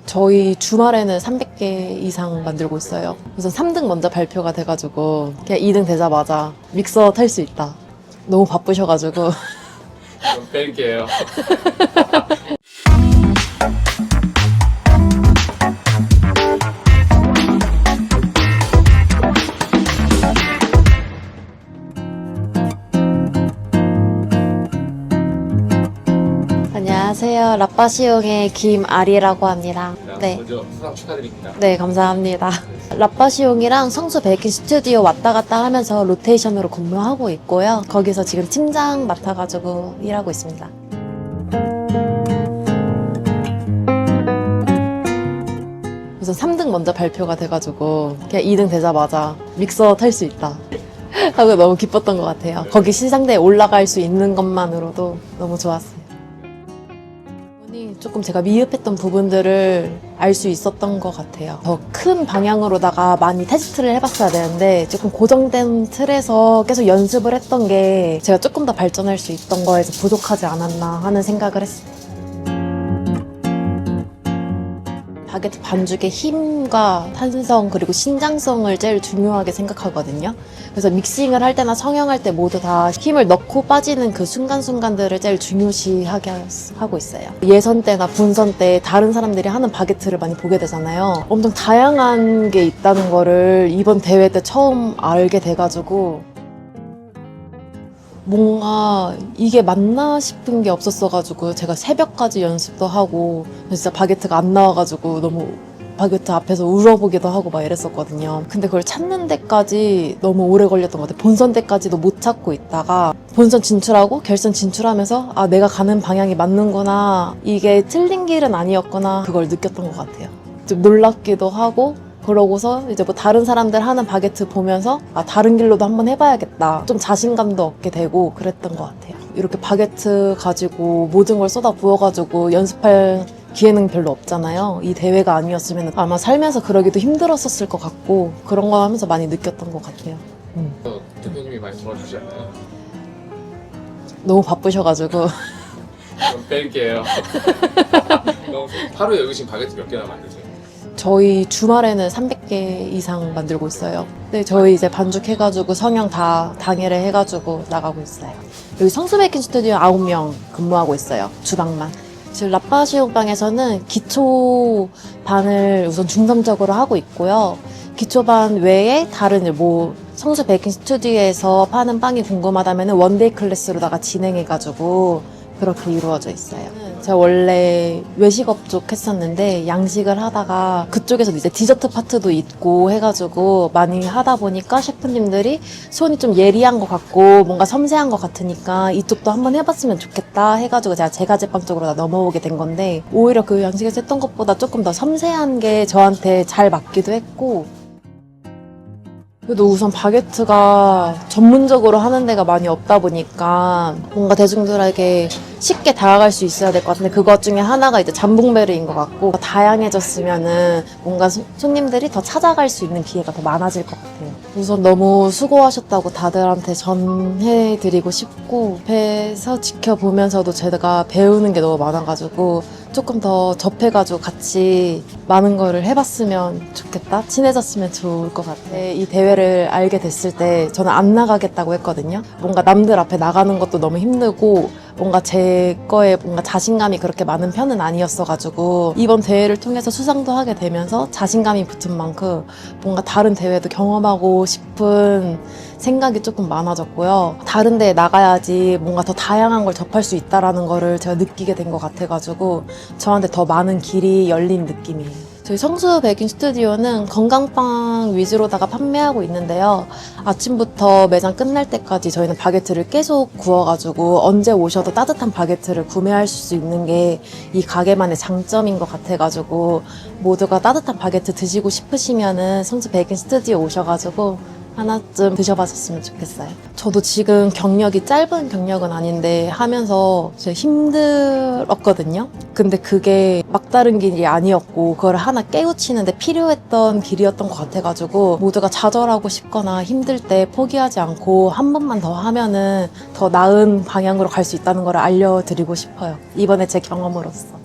저희 주말에는 300개 이상 만들고 있어요. 우선 3등 먼저 발표가 돼가지고 그냥 2등 되자마자 믹서 탈 수 있다. 너무 바쁘셔가지고 좀 뺄게요. 안녕하세요. 라빠시용의 김아리라고 합니다. 네. 먼저 수상 축하드립니다. 네, 감사합니다. 라빠시용이랑 성수 베이킹 스튜디오 왔다 갔다 하면서 로테이션으로 근무하고 있고요. 거기서 지금 팀장 맡아가지고 일하고 있습니다. 우선 3등 먼저 발표가 돼가지고 그냥 2등 되자마자 믹서 탈 수 있다 하고 너무 기뻤던 것 같아요. 거기 시상대에 올라갈 수 있는 것만으로도 너무 좋았어요. 조금 제가 미흡했던 부분들을 알 수 있었던 것 같아요. 더 큰 방향으로다가 많이 테스트를 해봤어야 되는데 조금 고정된 틀에서 계속 연습을 했던 게 제가 조금 더 발전할 수 있던 거에서 부족하지 않았나 하는 생각을 했어요. 바게트 반죽의 힘과 탄성 그리고 신장성을 제일 중요하게 생각하거든요. 그래서 믹싱을 할 때나 성형할 때 모두 다 힘을 넣고 빠지는 그 순간순간들을 제일 중요시하게 하고 있어요. 예선 때나 본선 때 다른 사람들이 하는 바게트를 많이 보게 되잖아요. 엄청 다양한 게 있다는 거를 이번 대회 때 처음 알게 돼가지고 뭔가 이게 맞나 싶은 게 없었어가지고 제가 새벽까지 연습도 하고 진짜 바게트가 안 나와가지고 너무 바게트 앞에서 울어보기도 하고 막 이랬었거든요. 근데 그걸 찾는 데까지 너무 오래 걸렸던 것 같아요. 본선 때까지도 못 찾고 있다가 본선 진출하고 결선 진출하면서 아 내가 가는 방향이 맞는구나, 이게 틀린 길은 아니었구나, 그걸 느꼈던 것 같아요. 좀 놀랍기도 하고 그러고서 이제 뭐 다른 사람들 하는 바게트 보면서 아 다른 길로도 한번 해봐야겠다, 좀 자신감도 얻게 되고 그랬던 것 같아요. 이렇게 바게트 가지고 모든 걸 쏟아 부어가지고 연습할 기회는 별로 없잖아요. 이 대회가 아니었으면 아마 살면서 그러기도 힘들었을 것 같고 그런 거 하면서 많이 느꼈던 것 같아요. 대표님이 많이 도와주지 않나요? 너무 바쁘셔가지고 좀 뺄게요. 하루에 여기 지금 바게트 몇 개나 만드세요? 저희 주말에는 300개 이상 만들고 있어요. 네, 저희 이제 반죽해가지고 성형 다 당일에 해가지고 나가고 있어요. 여기 성수 베이킹 스튜디오 9명 근무하고 있어요. 주방만. 지금 라빠시용빵에서는 기초반을 우선 중점적으로 하고 있고요. 기초반 외에 다른 뭐 성수 베이킹 스튜디오에서 파는 빵이 궁금하다면 원데이 클래스로다가 진행해가지고 그렇게 이루어져 있어요. 제가 원래 외식업 쪽 했었는데 양식을 하다가 그쪽에서도 이제 디저트 파트도 있고 해가지고 많이 하다 보니까 셰프님들이 손이 좀 예리한 것 같고 뭔가 섬세한 것 같으니까 이쪽도 한번 해봤으면 좋겠다 해가지고 제가 제과제빵 쪽으로 다 넘어오게 된 건데 오히려 그 양식에서 했던 것보다 조금 더 섬세한 게 저한테 잘 맞기도 했고, 그래도 우선 바게트가 전문적으로 하는 데가 많이 없다 보니까 뭔가 대중들에게 쉽게 다가갈 수 있어야 될 것 같은데 그것 중에 하나가 이제 잠봉베르인 것 같고, 다양해졌으면은 뭔가 손님들이 더 찾아갈 수 있는 기회가 더 많아질 것 같아요. 우선 너무 수고하셨다고 다들한테 전해드리고 싶고, 옆에서 지켜보면서도 제가 배우는 게 너무 많아가지고 조금 더 접해가지고 같이 많은 거를 해봤으면 좋겠다, 친해졌으면 좋을 것 같아. 이 대회를 알게 됐을 때 저는 안 나가겠다고 했거든요. 뭔가 남들 앞에 나가는 것도 너무 힘들고 뭔가 제 거에 뭔가 자신감이 그렇게 많은 편은 아니었어가지고 이번 대회를 통해서 수상도 하게 되면서 자신감이 붙은 만큼 뭔가 다른 대회도 경험하고 싶은 생각이 조금 많아졌고요. 다른 데에 나가야지 뭔가 더 다양한 걸 접할 수 있다라는 거를 제가 느끼게 된 것 같아가지고 저한테 더 많은 길이 열린 느낌이에요. 저희 성수 베이킹 스튜디오는 건강빵 위주로다가 판매하고 있는데요. 아침부터 매장 끝날 때까지 저희는 바게트를 계속 구워가지고 언제 오셔도 따뜻한 바게트를 구매할 수 있는 게 이 가게만의 장점인 것 같아가지고 모두가 따뜻한 바게트 드시고 싶으시면은 성수 베이킹 스튜디오 오셔가지고 하나쯤 드셔봤었으면 좋겠어요. 저도 지금 경력이 짧은 경력은 아닌데 하면서 진짜 힘들었거든요. 근데 그게 막다른 길이 아니었고 그걸 하나 깨우치는데 필요했던 길이었던 것 같아가지고 모두가 좌절하고 싶거나 힘들 때 포기하지 않고 한 번만 더 하면은 더 나은 방향으로 갈 수 있다는 걸 알려드리고 싶어요. 이번에 제 경험으로서.